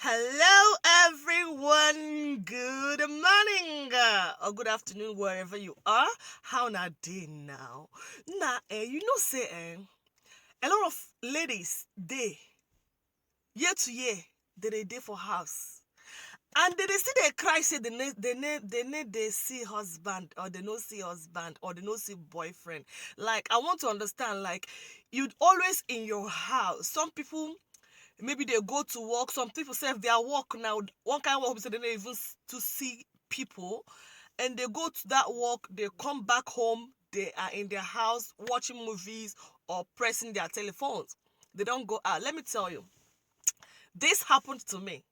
Hello, everyone. Good morning or good afternoon, wherever you are. How na day now? Say, a lot of ladies, year to year, they dey for house. And they still they cry say they see husband or they no see husband or they no see boyfriend. Like I want to understand, like you'd always in your house. Some people maybe they go to work. Some people say if their work now, one kind of work so they don't even to see people, and they go to that work. They come back home. They are in their house watching movies or pressing their telephones. They don't go out. Let me tell you, this happened to me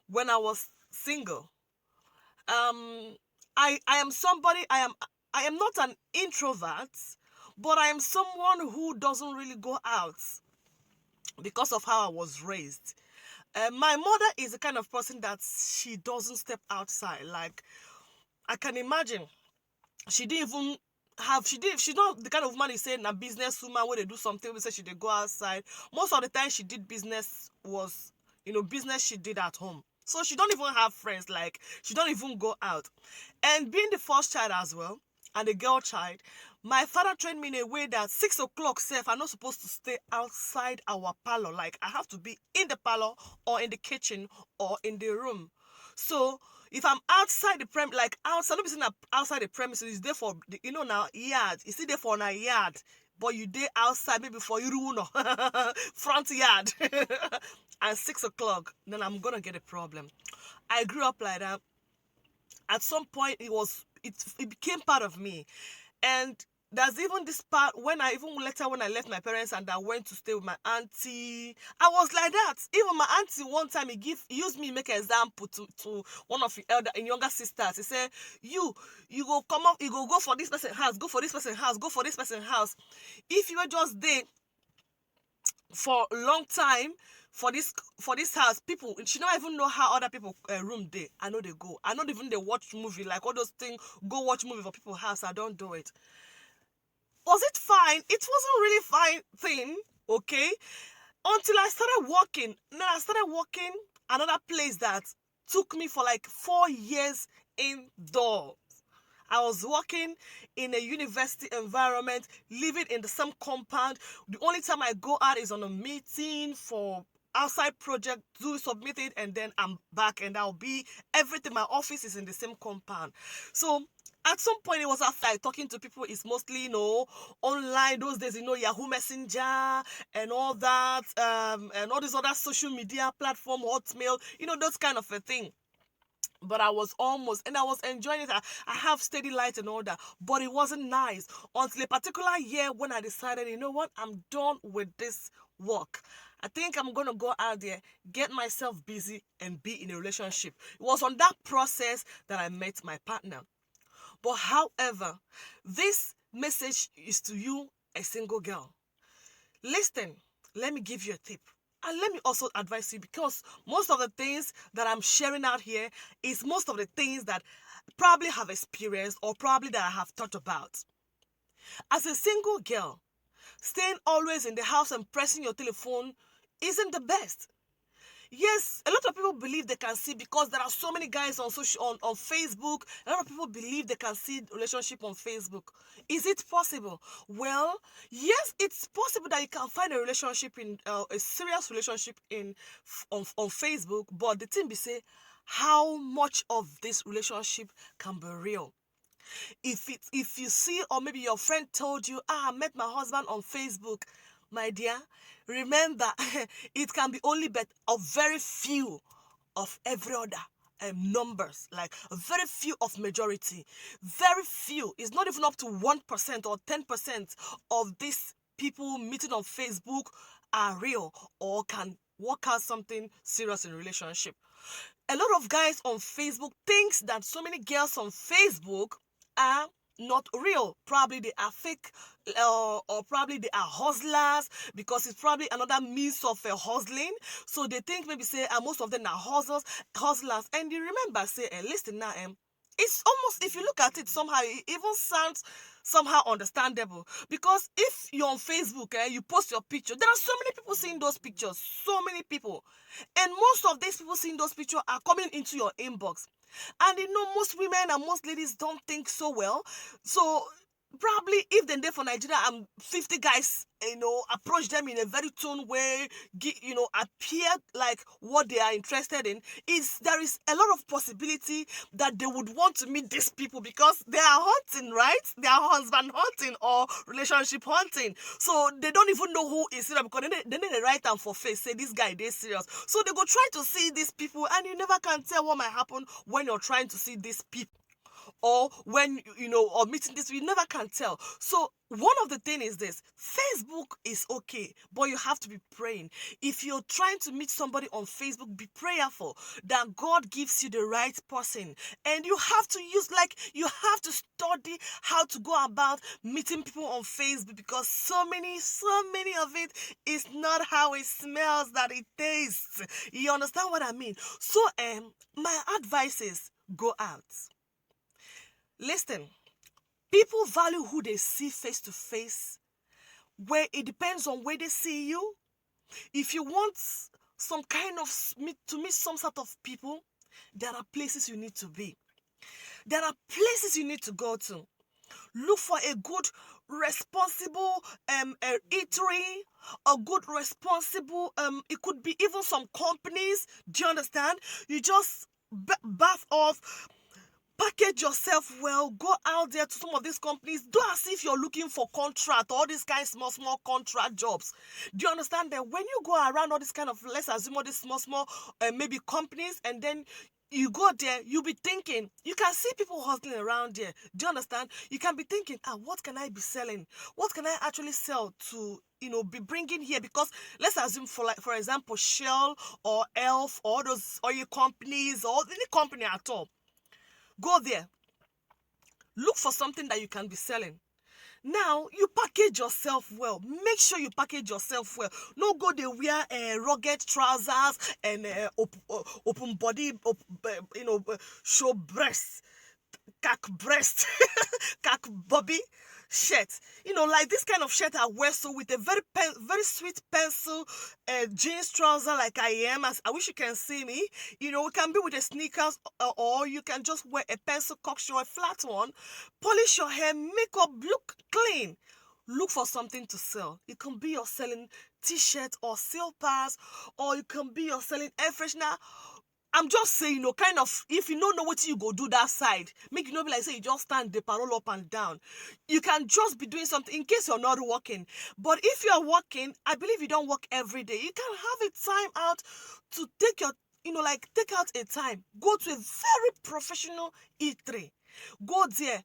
when I was single. I am somebody. I am not an introvert, but I am someone who doesn't really go out because of how I was raised. My mother is the kind of person that she doesn't step outside. Like I can imagine, she didn't even she's not the kind of woman you say a business woman where they do something we say she did go outside. Most of the time she did business was business she did at home. So she don't even have friends, like she don't even go out. And being the first child as well, and the girl child, my father trained me in a way that 6 o'clock safe, I'm not supposed to stay outside our parlor. Like I have to be in the parlor or in the kitchen or in the room. So if I'm outside the like outside, not be outside the premises, it's there for now yard. It's still there for a yard. But you day outside maybe for you know front yard and 6 o'clock, then I'm gonna get a problem. I grew up like that. At some point it became part of me. And there's even this part when I left my parents and I went to stay with my auntie. I was like that. Even my auntie one time he used me make an example to one of the elder and younger sisters. He said, you go come up, you go for this person's house, go for this person's house, go for this person's house. If you were just there for a long time for this house, people she don't even know how other people room day. I know they go. I not even they watch movie, like all those things. Go watch movie for people house. I don't do it. Was it fine? It wasn't really fine thing, okay? Until I started working. Then I started working another place that took me for like 4 years indoors. I was working in a university environment, living in the same compound. The only time I go out is on a meeting for outside project, do submit it, and then I'm back and I'll be everything. My office is in the same compound. So at some point it was after I talking to people, it's mostly online those days, Yahoo Messenger and all that, and all these other social media platform, Hotmail, those kind of a thing. But I was almost, and I was enjoying it. I have steady light and all that, but it wasn't nice until a particular year when I decided, you know what, I'm done with this work. I think I'm gonna go out there, get myself busy, and be in a relationship. It was on that process that I met my partner. But however, this message is to you, a single girl. Listen, let me give you a tip. And let me also advise you, because most of the things that I'm sharing out here is most of the things that probably have experienced or probably that I have thought about. As a single girl, staying always in the house and pressing your telephone isn't the best. Yes, a lot of people believe they can see, because there are so many guys on Facebook. A lot of people believe they can see relationship on Facebook. Is it possible? Well, yes, it's possible that you can find a relationship in a serious relationship on Facebook. But the thing be say, how much of this relationship can be real? If you see, or maybe your friend told you, I met my husband on Facebook, my dear, remember it can be only but a very few of every other numbers, like a very few of majority. Very few. It's not even up to 1% or 10% of these people meeting on Facebook are real or can work out something serious in relationship. A lot of guys on Facebook thinks that so many girls on Facebook are not real. Probably they are fake, or probably they are hustlers, because it's probably another means of hustling. So they think maybe say most of them are hustlers. And you remember say, listen now, it's almost, if you look at it somehow, it even sounds somehow understandable. Because if you're on Facebook, you post your picture, there are so many people seeing those pictures, so many people, and most of these people seeing those pictures are coming into your inbox. And most women and most ladies don't think so well. So probably if they're there for Nigeria and 50 guys, approach them in a very tone way, appear like what they are interested in, there is a lot of possibility that they would want to meet these people because they are hunting, right? They are husband hunting or relationship hunting. So they don't even know who is serious because they need a right hand for face, say this guy, they're serious. So they go try to see these people, and you never can tell what might happen when you're trying to see these people, or when or meeting this, you never can tell. So one of the thing is this: Facebook is okay, but you have to be praying. If you're trying to meet somebody on Facebook, be prayerful that God gives you the right person. And you have to study how to go about meeting people on Facebook, because so many of it is not how it smells that it tastes. You understand what I mean? So my advice is go out. Listen, people value who they see face to face, where it depends on where they see you. If you want some kind of to meet some sort of people, there are places you need to be. There are places you need to go to. Look for a good, responsible eatery, a good, responsible, it could be even some companies. Do you understand? You just bath off, package yourself well, go out there to some of these companies. Do as if you're looking for contract, all these kind of small contract jobs. Do you understand that when you go around all this kind of, let's assume all these small maybe companies, and then you go there, you'll be thinking, you can see people hustling around there. Do you understand? You can be thinking, what can I be selling? What can I actually sell to be bringing here? Because let's assume for example, Shell or Elf or those oil companies or any company at all. Go there. Look for something that you can be selling. Now, you package yourself well. Make sure you package yourself well. No go they wear rugged trousers and open body, show breast, cack breast, cack bobby shirt. Like this kind of shirt I wear, so with a very sweet pencil jeans trouser like I am. As I wish you can see me. It can be with the sneakers, or you can just wear a pencil cocksure, a flat one. Polish your hair, makeup, look clean. Look for something to sell. It can be you're selling t-shirts or slippers, or you can be you're selling air freshener. I'm just saying, kind of, if you don't know what you go do that side, make it not be like, say, you just stand the parole up and down. You can just be doing something in case you're not working. But if you're working, I believe you don't work every day. You can have a time out to take your, take out a time. Go to a very professional eatery. Go there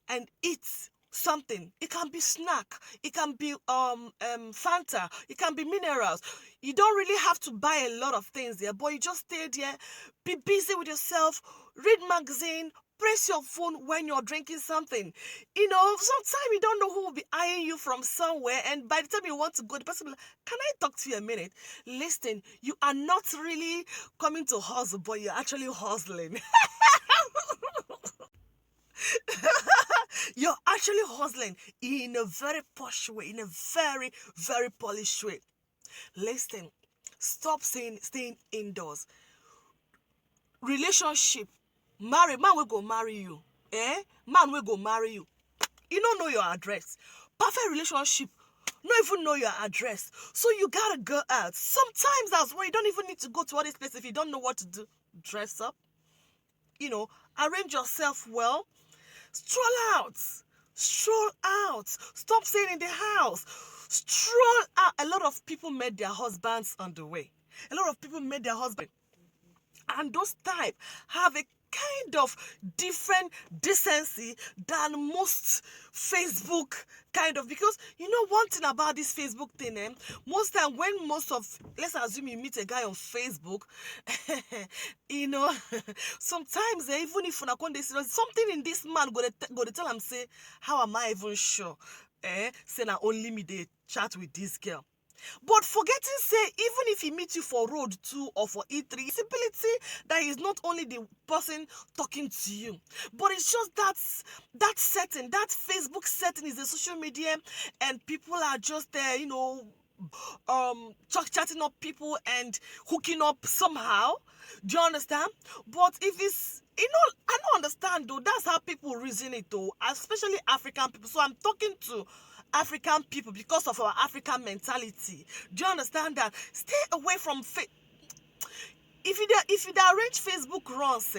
and eat something. It can be snack, it can be Fanta, it can be minerals. You don't really have to buy a lot of things there, but you just stay there, be busy with yourself, read magazine, press your phone when you're drinking something. Sometimes you don't know who will be eyeing you from somewhere, and by the time you want to go, the person will be like, can I talk to you a minute? Listen, you are not really coming to hustle, but you're actually hustling. You're actually hustling in a very posh way, in a very, very polished way. Listen, stop staying indoors. Relationship, man will go marry you. Man will go marry you. You don't know your address. Perfect relationship, not even know your address. So you gotta go out. Sometimes that's why you don't even need to go to all these places if you don't know what to do. Dress up. Arrange yourself well. Stroll out. Stop staying in the house. Stroll out. A lot of people met their husbands on the way. A lot of people met their husband. And those type have a kind of different decency than most Facebook kind of, because one thing about this Facebook thing, most time when let's assume you meet a guy on Facebook, sometimes even if something in this man go to tell him, say, how am I even sure? Say na only me they chat with this girl. But forgetting say, even if he meet you for road 2 or for E3, possibility that he's not only the person talking to you, but it's just that setting, that Facebook setting is a social media, and people are just there, chatting up people and hooking up somehow. Do you understand? But if it's, I don't understand though. That's how people reason it though, especially African people. So I'm talking to African people because of our African mentality. Do you understand that? Stay away from if you arrange Facebook runs,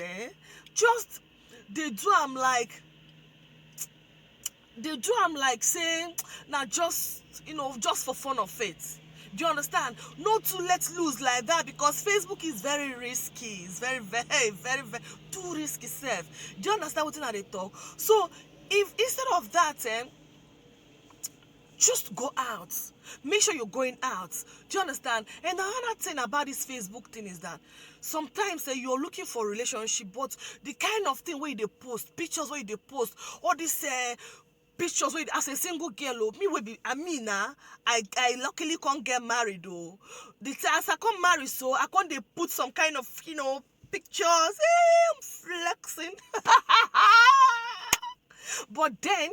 just they do I'm like saying now just just for fun of it. Do you understand? Not to let loose like that, because Facebook is very risky. It's very, very, very, very too risky self. Do you understand what they talk? So if instead of that, just go out. Make sure you're going out. Do you understand? And another thing about this Facebook thing is that sometimes you're looking for a relationship, but the kind of thing where they post, pictures where they post, all these pictures where as a single girl, I luckily can't get married though. The times I can't marry, so I can't they put some kind of pictures. I'm flexing. But then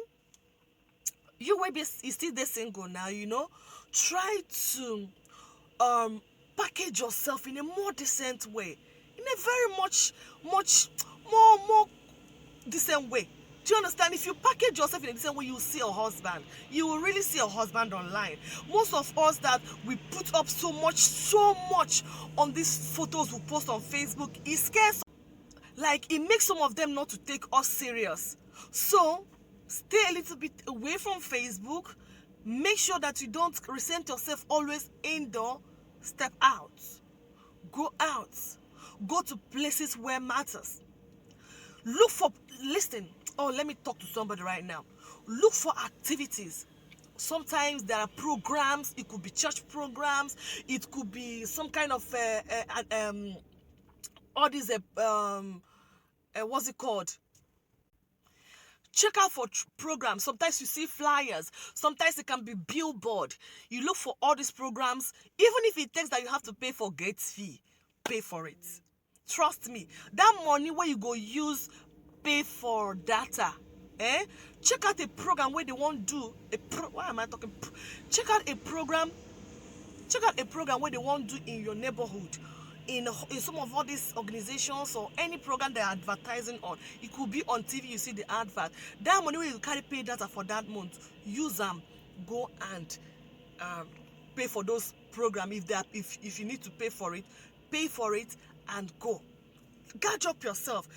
you will be still the single now, try to package yourself in a more decent way, in a very much more decent way. Do you understand? If you package yourself in a decent way, you will see your husband. You will really see your husband online. Most of us that we put up so much on these photos we post on Facebook, it scares, like it makes some of them not to take us serious. So stay a little bit away from Facebook. Make sure that you don't resent yourself always indoor. Step out. Go out. Go to places where matters. Listen. Oh, let me talk to somebody right now. Look for activities. Sometimes there are programs. It could be church programs. It could be some kind of all these what's it called? Check out for programs. Sometimes you see flyers. Sometimes it can be billboard. You look for all these programs. Even if it takes that you have to pay for gate fee, pay for it. Trust me. That money where you go use pay for data. Check out a program where they won't do why am I talking? Check out a program where they won't do in your neighborhood. In some of all these organizations or any program they're advertising on, it could be on TV. You see the advert. That money where you carry pay data for that month, use them. Go and pay for those programs. If you need to pay for it and go. Gauge up yourself.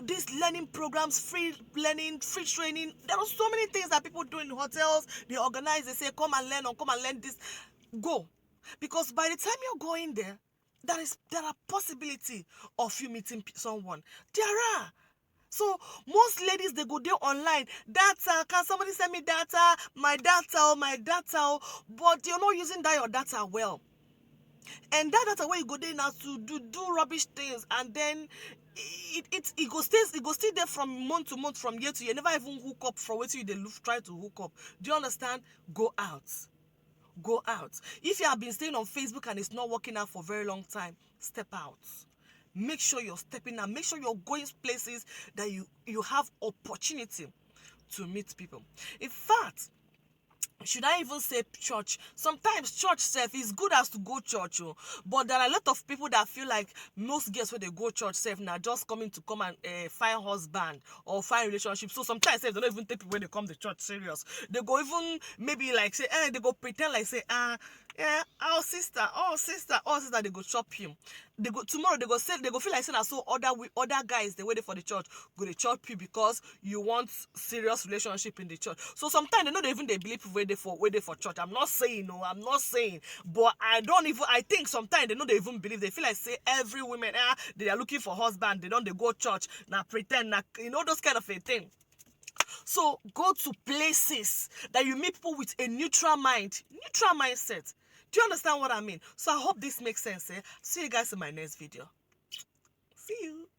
These learning programs, free learning, free training. There are so many things that people do in hotels. They organize. They say, come and learn this. Go, because by the time you're going there, there are possibility of you meeting someone. There are. So most ladies, they go there online. Data, can somebody send me data? My data. But you're not using your data well. And that data where you go there now to do rubbish things, and then it go stay there from month to month, from year to year. Never even hook up for what you try to hook up. Do you understand? Go out. Go out. If you have been staying on Facebook and it's not working out for a very long time, step out. Make sure you're stepping out. Make sure you're going places that you have opportunity to meet people. In fact, should I even say church? Sometimes church self is good as to go church, but there are a lot of people that feel like most girls when they go church self now just coming to come and find husband or find relationship. So sometimes they don't even take people when they come to church serious. They go even maybe like say they go pretend like say yeah, our sister, they go chop him. They go tomorrow. They go feel like saying so other guys they waiting for the church go to chop you because you want serious relationship in the church. So sometimes they believe people waiting for church. I'm not saying, but I think sometimes they even believe. They feel like say every woman they are looking for husband. They go church now pretend those kind of a thing. So go to places that you meet people with a neutral mindset. Do you understand what I mean? So I hope this makes sense. See you guys in my next video. See you.